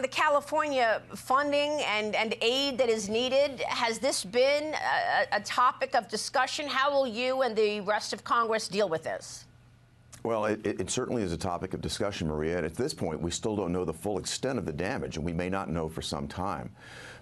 on the California funding and aid that is needed, has this been a topic of discussion? How will you and the rest of Congress deal with this? Well, it certainly is a topic of discussion, Maria. And at this point, we still don't know the full extent of the damage, and we may not know for some time.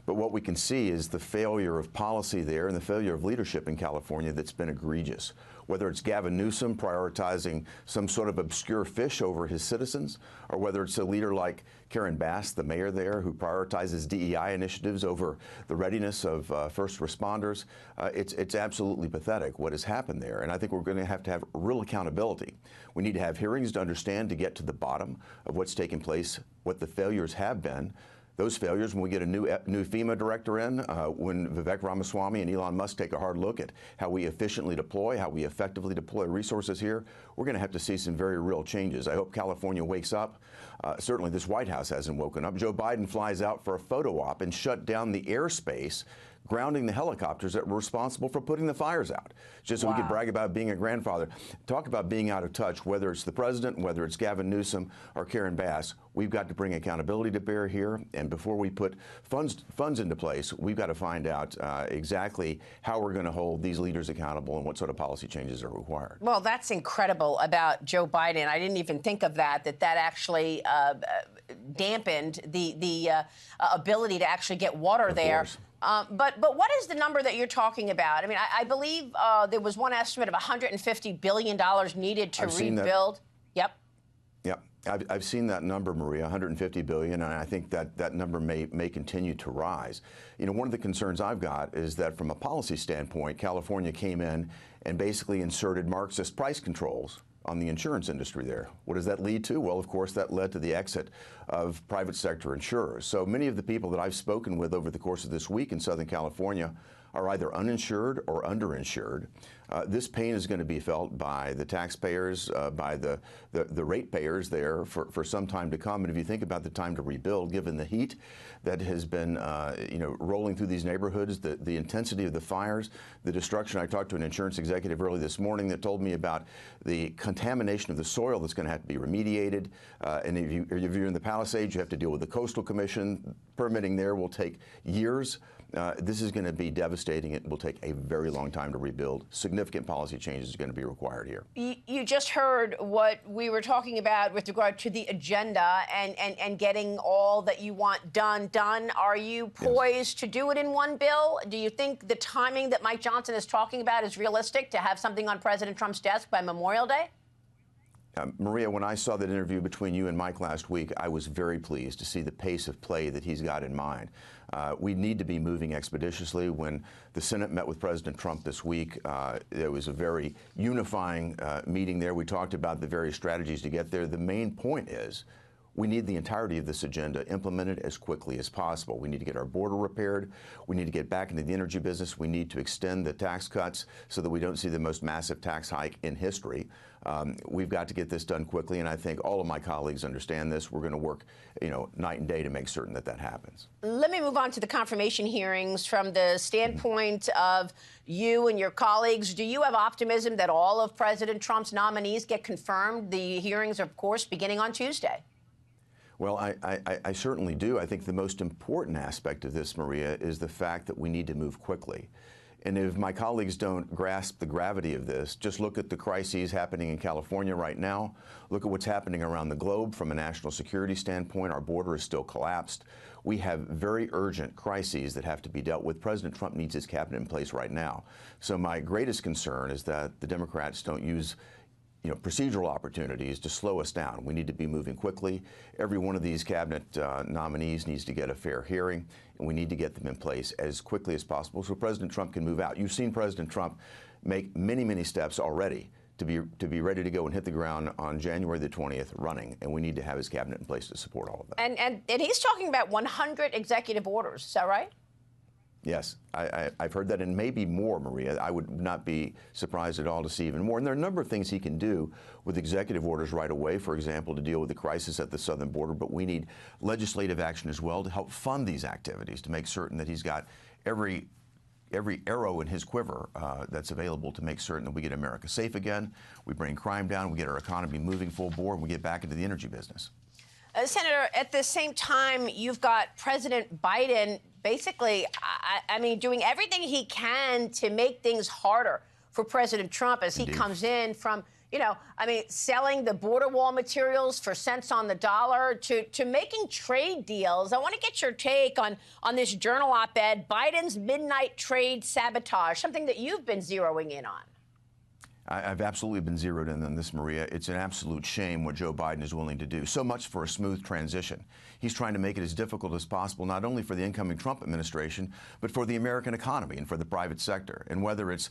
But what we can see is the failure of policy there and the failure of leadership in California that's been egregious. Whether it's Gavin Newsom prioritizing some sort of obscure fish over his citizens, or whether it's a leader like Karen Bass, the mayor there, who prioritizes DEI initiatives over the readiness of first responders, it's absolutely pathetic what has happened there. And I think we're going to have real accountability. We need to have hearings to understand, to get to the bottom of what's taken place, what the failures have been. Those failures, when we get a new FEMA director in, when Vivek Ramaswamy and Elon Musk take a hard look at how we efficiently deploy, how we effectively deploy resources here, we're going to have to see some very real changes. I hope California wakes up. Certainly this White House hasn't woken up. Joe Biden flies out for a photo op and shut down the airspace, grounding the helicopters that were responsible for putting the fires out, just so we could brag about being a grandfather. Talk about being out of touch, whether it's the president, whether it's Gavin Newsom or Karen Bass. We've got to bring accountability to bear here, and before we put funds into place, we've got to find out exactly how we're going to hold these leaders accountable and what sort of policy changes are required. Well, that's incredible about Joe Biden. I didn't even think of that actually dampened the ability to actually get water there. But what is the number that you're talking about? I mean, I believe there was one estimate of $150 billion needed to rebuild. Yep. Yep. I've seen that number, Maria, 150 billion, and I think that number may continue to rise. You know, one of the concerns I've got is that from a policy standpoint, California came in and basically inserted Marxist price controls on the insurance industry there. What does that lead to? Well, of course, that led to the exit of private sector insurers. So many of the people that I've spoken with over the course of this week in Southern California are either uninsured or underinsured. This pain is going to be felt by the taxpayers, by the ratepayers there for some time to come. And if you think about the time to rebuild, given the heat that has been rolling through these neighborhoods, the intensity of the fires, the destruction. I talked to an insurance executive early this morning that told me about the contamination of the soil that's going to have to be remediated. And if you're in the Palisades, you have to deal with the Coastal Commission. Permitting there will take years. This is going to be devastating. It will take a very long time to rebuild. Significant policy changes are going to be required here. You just heard what we were talking about with regard to the agenda and getting all that you want done. Are you poised to do it in one bill? Do you think the timing that Mike Johnson is talking about is realistic to have something on President Trump's desk by Memorial Day? Maria, when I saw that interview between you and Mike last week, I was very pleased to see the pace of play that he's got in mind. We need to be moving expeditiously. When the Senate met with President Trump this week, there was a very unifying meeting there. We talked about the various strategies to get there. The main point is we need the entirety of this agenda implemented as quickly as possible. We need to get our border repaired. We need to get back into the energy business. We need to extend the tax cuts so that we don't see the most massive tax hike in history. We've got to get this done quickly, and I think all of my colleagues understand this. We're going to work, night and day to make certain that that happens. Let me move on to the confirmation hearings from the standpoint of you and your colleagues. Do you have optimism that all of President Trump's nominees get confirmed? The hearings are, of course, beginning on Tuesday. Well, I certainly do. I think the most important aspect of this, Maria, is the fact that we need to move quickly. And if my colleagues don't grasp the gravity of this, just look at the crises happening in California right now. Look at what's happening around the globe from a national security standpoint. Our border is still collapsed. We have very urgent crises that have to be dealt with. President Trump needs his cabinet in place right now. So my greatest concern is that the Democrats don't use procedural opportunities to slow us down. We need to be moving quickly. Every one of these cabinet nominees needs to get a fair hearing, and we need to get them in place as quickly as possible so President Trump can move out. You've seen President Trump make many, many steps already to be ready to go and hit the ground on January the 20th running, and we need to have his cabinet in place to support all of that. And he's talking about 100 executive orders. Is that right? Yes, I've heard that, and maybe more, Maria. I would not be surprised at all to see even more. And there are a number of things he can do with executive orders right away, for example, to deal with the crisis at the southern border. But we need legislative action as well to help fund these activities, to make certain that he's got every arrow in his quiver that's available to make certain that we get America safe again, we bring crime down, we get our economy moving full bore, and we get back into the energy business. Senator, at the same time, you've got President Biden basically, I mean, doing everything he can to make things harder for President Trump as he comes in from, I mean, selling the border wall materials for cents on the dollar to making trade deals. I want to get your take on this Journal op-ed, Biden's midnight trade sabotage, something that you've been zeroing in on. I've absolutely been zeroed in on this, Maria. It's an absolute shame what Joe Biden is willing to do. So much for a smooth transition. He's trying to make it as difficult as possible, not only for the incoming Trump administration, but for the American economy and for the private sector. And whether it's,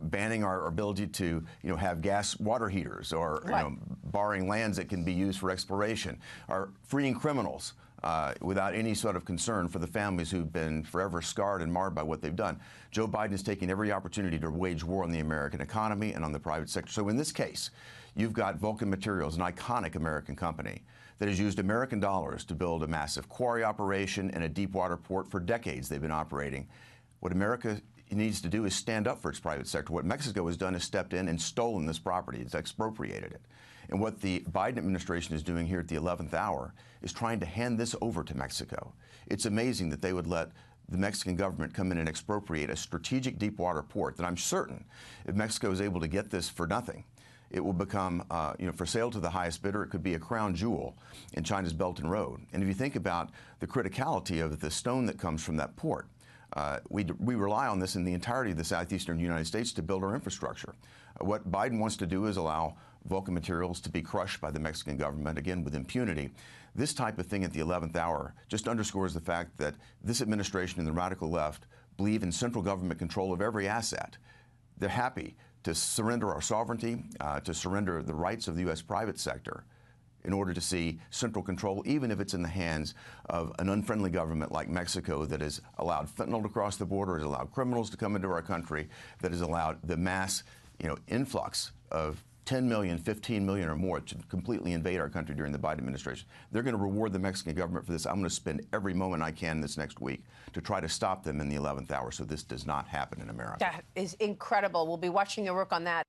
banning our ability to, have gas water heaters or, barring lands that can be used for exploration, or freeing criminals without any sort of concern for the families who've been forever scarred and marred by what they've done. Joe Biden is taking every opportunity to wage war on the American economy and on the private sector. So in this case, you've got Vulcan Materials, an iconic American company that has used American dollars to build a massive quarry operation and a deep water port for decades they've been operating. What America needs to do is stand up for its private sector. What Mexico has done is stepped in and stolen this property. It's expropriated it. And what the Biden administration is doing here at the 11th hour is trying to hand this over to Mexico. It's amazing that they would let the Mexican government come in and expropriate a strategic deep water port that I'm certain if Mexico is able to get this for nothing, it will become, for sale to the highest bidder. It could be a crown jewel in China's Belt and Road. And if you think about the criticality of the stone that comes from that port, we rely on this in the entirety of the southeastern United States to build our infrastructure. What Biden wants to do is allow Vulcan Materials to be crushed by the Mexican government, again, with impunity. This type of thing at the 11th hour just underscores the fact that this administration and the radical left believe in central government control of every asset. They're happy to surrender our sovereignty, to surrender the rights of the U.S. private sector in order to see central control, even if it's in the hands of an unfriendly government like Mexico that has allowed fentanyl to cross the border, has allowed criminals to come into our country, that has allowed the mass, influx of 10 million, 15 million or more to completely invade our country during the Biden administration. They're going to reward the Mexican government for this. I'm going to spend every moment I can this next week to try to stop them in the 11th hour so this does not happen in America. That is incredible. We'll be watching your work on that.